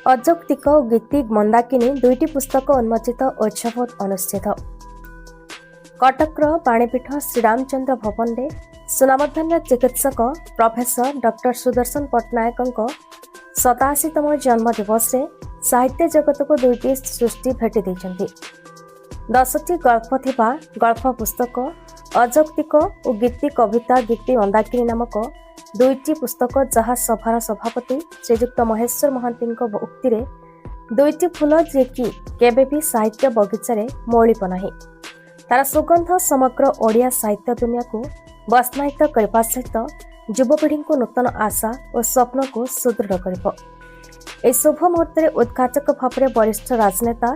अजौक्तिक और गीति मंदाकिनी दुईटी पुस्तक उन्मोचित उत्सव अनुष्ठित। कटकर पाणीपीठ श्रीरामचंद्र भवन में सुनामधन्य चिकित्सक प्रोफेसर डॉक्टर सुदर्शन पट्टनायक 87तम जन्मदिवस में साहित्य जगत को दुईटी सृष्टि भेटी देइछन्ति। 10टी गल्प थिबा गल्प पुस्तक अजौक्तिक और गीति कविता गीति मंदाकिनी नामक दुईटी पुस्तक जहाँ सभार सभापति श्रीजुक्त महेश्वर महांती उक्ति दुईटी फूल जे कि केबे भी साहित्य बगीचारे मौलिप नाही, तार सुगंध समग्र ओडिया साहित्य दुनिया को बस्नायित करने सहित युवपीढ़ी को नूतन आशा और स्वप्न को सुदृढ़ कर शुभ मुहूर्त में उद्घाटक भाव में वरिष्ठ राजनेता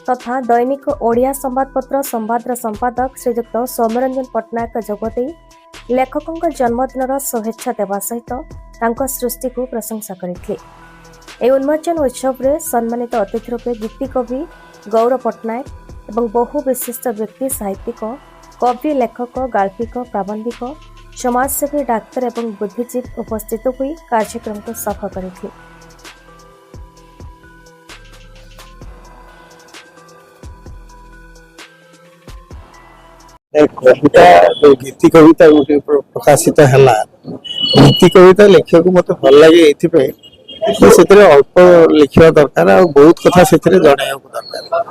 तथा दैनिक ओडिया संवादपत्र संवादर संपादक श्रीजुक्त सौम्यरंजन पट्टनायक जोगदे लेखकों जन्मदिन शुभेच्छा देवा सहित सृष्टि को प्रशंसा करते। उन्मोचन उत्सव में सम्मानित अतिथि रूपे गीति कवि गौर पट्टनायक और बहु विशिष्ट व्यक्ति साहित्यिक कवि लेखक गाल्पिक प्राबंधिक समाजसेवी डाक्तर और बुद्धिजीवी उपस्थित हुई कार्यक्रम को सफल करते। कविता गीति कविता गोटे प्रकाशित है। गीति कविता लेखक मत भल लगे ये अल्प लिखा दरकार और बहुत कथा से जनइक दरकार।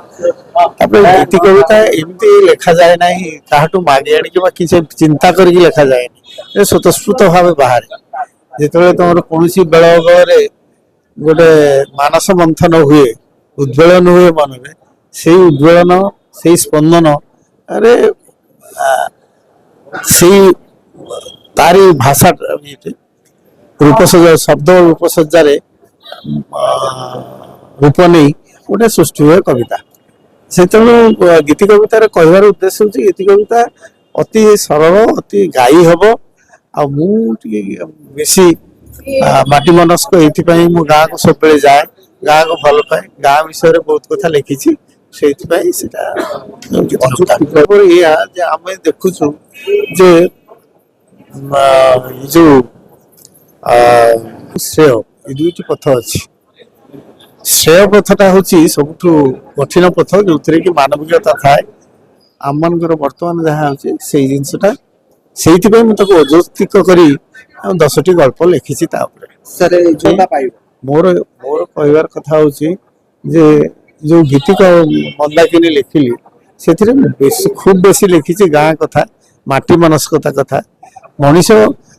गीति कविता एमती लिखा जाए ना क्या मागे आने किसी चिंता करके लिखा जाए स्वतस्फूर्त भाव बाहर जो तुम कौन बेलगरे गोटे मानस मंथन हुए उद्वेलन हुए मन में से उद्वेलन से स्पंदन अरे तारी भाषा रूपसज्जा शब्द रूपसज्जा रूप नहीं गोटे सृष्टि हुए कविता से गीति कवितार कहबार उद्देश्य हूँ गीति कविता अति सरल अति गाई हम बेसी माटी मनस्क ये गाँ को सब जाए गाँ को भल पाए गाँ विषय बहुत कथा लिखी से आम देखु जे जो श्रेय ये दुईटी पथ अच्छी श्रेय पथटा हूँ सब कठिन पथ जो थे कि मानविकता थाए आम मान बर्तमान जहाँ हूँ से जिनसा से अजौक्तिक कर 10टी गल्प लिखी मोर मोर कहबार कथा हूँ जे जो गीति मंदाकिनी लिखिली से खूब बेसी लिखी गाँ कथा माटी मनस्कता कथा मनीष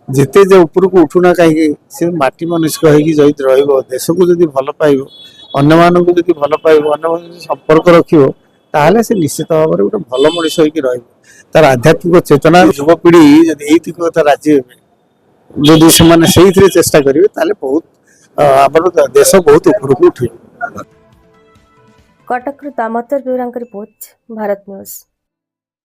जिते जो ऊपर को उठुना कहीं से माटी मनुष्क हो देश को जब भल पाइब अन्य मान को जब भल पाइब अन्य संपर्क रखियो ताहले से निश्चित भाव में गोटे भल मनीष हो तार आध्यात्मिक चेतना युवपीढ़ी जब ये कथा राजी हे जदि से चेष्टा करेंगे बहुत आम देश बहुत ऊपर को उठ। Cuttack Damodar Beura report Bharat news.